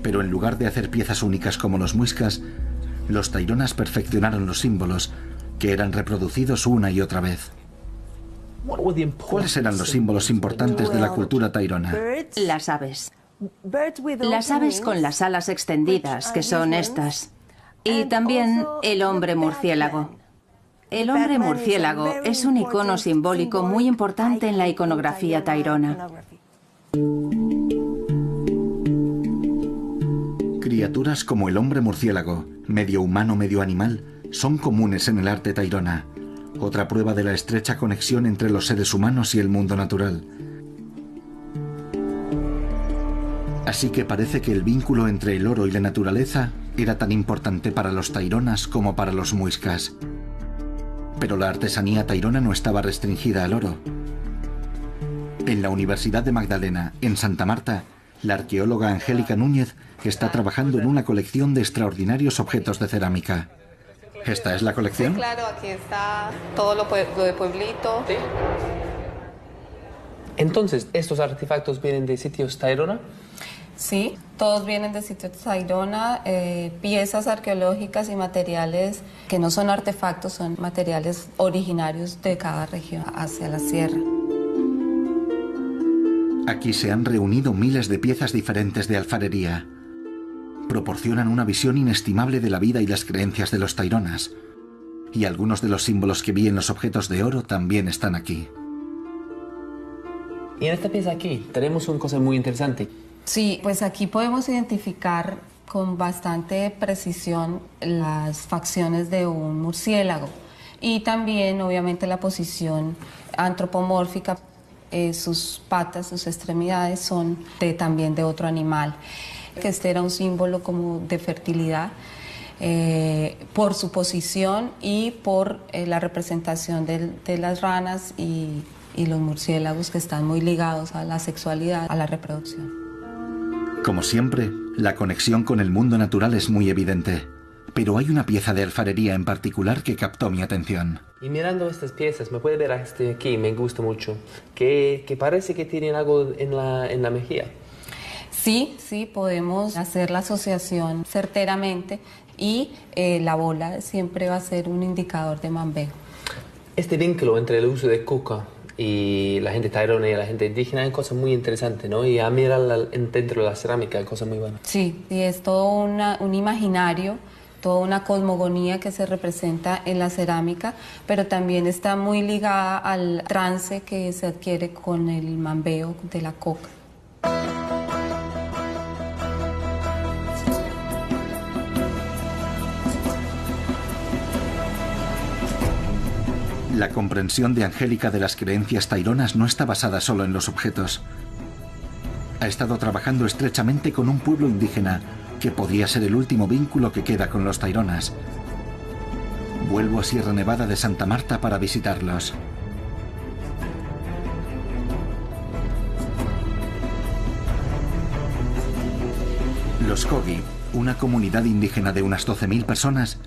Pero en lugar de hacer piezas únicas como los muiscas, los taironas perfeccionaron los símbolos, que eran reproducidos una y otra vez. ¿Cuáles eran los símbolos importantes de la cultura tairona? Las aves. Las aves con las alas extendidas, que son estas. Y también el hombre murciélago. El hombre murciélago es un icono simbólico muy importante en la iconografía tairona. Criaturas como el hombre murciélago, medio humano, medio animal, son comunes en el arte tairona. Otra prueba de la estrecha conexión entre los seres humanos y el mundo natural. Así que parece que el vínculo entre el oro y la naturaleza era tan importante para los taironas como para los muiscas. Pero la artesanía tairona no estaba restringida al oro. En la Universidad de Magdalena, en Santa Marta, la arqueóloga Angélica Núñez está trabajando en una colección de extraordinarios objetos de cerámica. ¿Esta es la colección? Sí, claro, aquí está todo lo de pueblito. ¿Sí? Entonces, ¿estos artefactos vienen de sitios tairona? Sí, todos vienen de sitios tairona, piezas arqueológicas y materiales que no son artefactos, son materiales originarios de cada región hacia la sierra. Aquí se han reunido miles de piezas diferentes de alfarería. Proporcionan una visión inestimable de la vida y las creencias de los taironas. Y algunos de los símbolos que vi en los objetos de oro también están aquí. Y en esta pieza aquí tenemos una cosa muy interesante. Sí, pues aquí podemos identificar con bastante precisión las facciones de un murciélago y también obviamente la posición antropomórfica. Sus patas, sus extremidades son también de otro animal. Este era un símbolo como de fertilidad por su posición y por la representación de las ranas y los murciélagos, que están muy ligados a la sexualidad, a la reproducción. Como siempre, la conexión con el mundo natural es muy evidente, pero hay una pieza de alfarería en particular que captó mi atención. Y mirando estas piezas, me puede ver a este aquí, me gusta mucho, que parece que tienen algo en la mejilla. Sí, podemos hacer la asociación certeramente y la bola siempre va a ser un indicador de mambeo. Este vínculo entre el uso de coca y la gente tairona y la gente indígena es cosa muy interesante, ¿no? Y a mirar dentro de la cerámica es cosa muy buena. Sí, y es todo un imaginario, toda una cosmogonía que se representa en la cerámica, pero también está muy ligada al trance que se adquiere con el mambeo de la coca. La comprensión de Angélica de las creencias taironas no está basada solo en los objetos. Ha estado trabajando estrechamente con un pueblo indígena que podría ser el último vínculo que queda con los taironas. Vuelvo a Sierra Nevada de Santa Marta para visitarlos. Los Kogi, una comunidad indígena de unas 12.000 personas,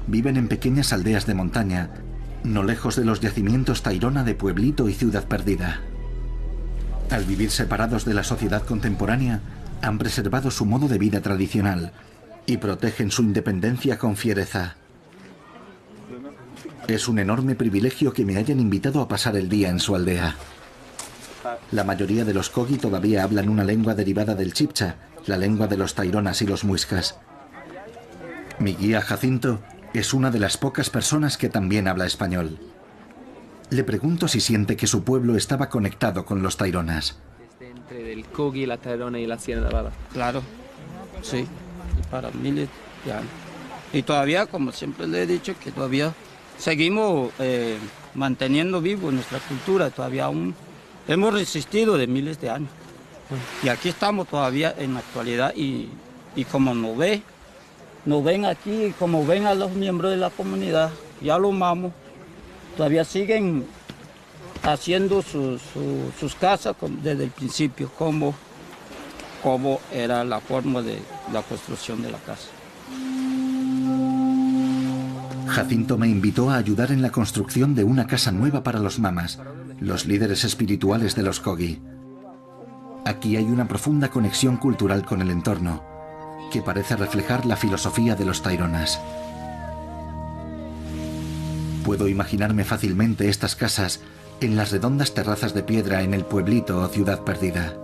viven en pequeñas aldeas de montaña, no lejos de los yacimientos tairona de Pueblito y Ciudad Perdida. Al vivir separados de la sociedad contemporánea, han preservado su modo de vida tradicional y protegen su independencia con fiereza. Es un enorme privilegio que me hayan invitado a pasar el día en su aldea. La mayoría de los Kogi todavía hablan una lengua derivada del chibcha, la lengua de los taironas y los muiscas. Mi guía Jacinto es una de las pocas personas que también habla español. Le pregunto si siente que su pueblo estaba conectado con los taironas. Entre el Kogi, la tairona y la Sierra Nevada. Claro, sí, para miles de años. Y todavía, como siempre le he dicho, que todavía seguimos manteniendo vivo nuestra cultura, todavía aún hemos resistido de miles de años. Y aquí estamos todavía en la actualidad y como nos ven aquí, como ven a los miembros de la comunidad, ya los mamos, todavía siguen haciendo sus casas desde el principio, como era la forma de la construcción de la casa. Jacinto me invitó a ayudar en la construcción de una casa nueva para los mamas, los líderes espirituales de los Kogi. Aquí hay una profunda conexión cultural con el entorno, que parece reflejar la filosofía de los taironas. Puedo imaginarme fácilmente estas casas en las redondas terrazas de piedra en el pueblito o ciudad perdida.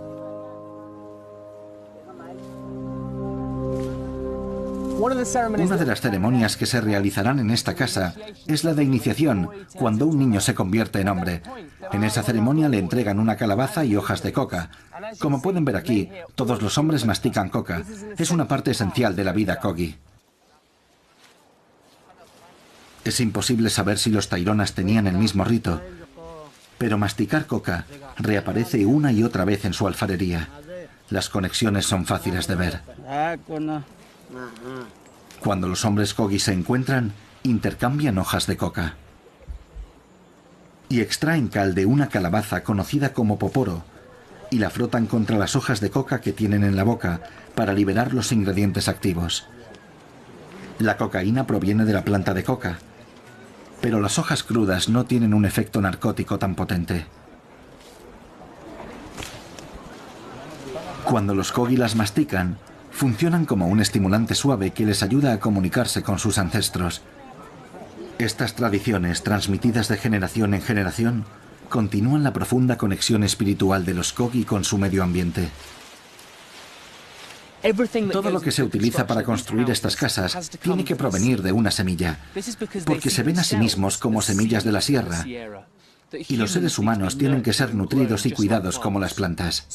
Una de las ceremonias que se realizarán en esta casa es la de iniciación, cuando un niño se convierte en hombre. En esa ceremonia le entregan una calabaza y hojas de coca. Como pueden ver aquí, todos los hombres mastican coca. Es una parte esencial de la vida Kogi. Es imposible saber si los taironas tenían el mismo rito, pero masticar coca reaparece una y otra vez en su alfarería. Las conexiones son fáciles de ver. Cuando los hombres Kogi se encuentran, intercambian hojas de coca y extraen cal de una calabaza conocida como poporo y la frotan contra las hojas de coca que tienen en la boca para liberar los ingredientes activos. La cocaína proviene de la planta de coca, pero las hojas crudas no tienen un efecto narcótico tan potente. Cuando los Kogi las mastican, funcionan como un estimulante suave que les ayuda a comunicarse con sus ancestros. Estas tradiciones, transmitidas de generación en generación, continúan la profunda conexión espiritual de los Kogi con su medio ambiente. Todo lo que se utiliza para construir estas casas tiene que provenir de una semilla, porque se ven a sí mismos como semillas de la sierra, y los seres humanos tienen que ser nutridos y cuidados como las plantas.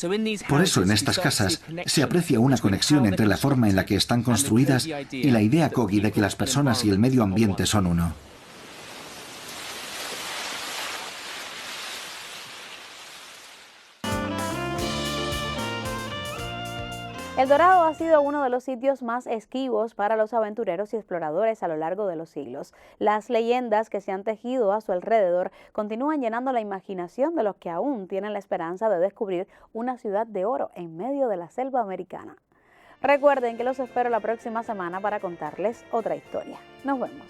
Por eso en estas casas se aprecia una conexión entre la forma en la que están construidas y la idea Kogi de que las personas y el medio ambiente son uno. El Dorado ha sido uno de los sitios más esquivos para los aventureros y exploradores a lo largo de los siglos. Las leyendas que se han tejido a su alrededor continúan llenando la imaginación de los que aún tienen la esperanza de descubrir una ciudad de oro en medio de la selva americana. Recuerden que los espero la próxima semana para contarles otra historia. Nos vemos.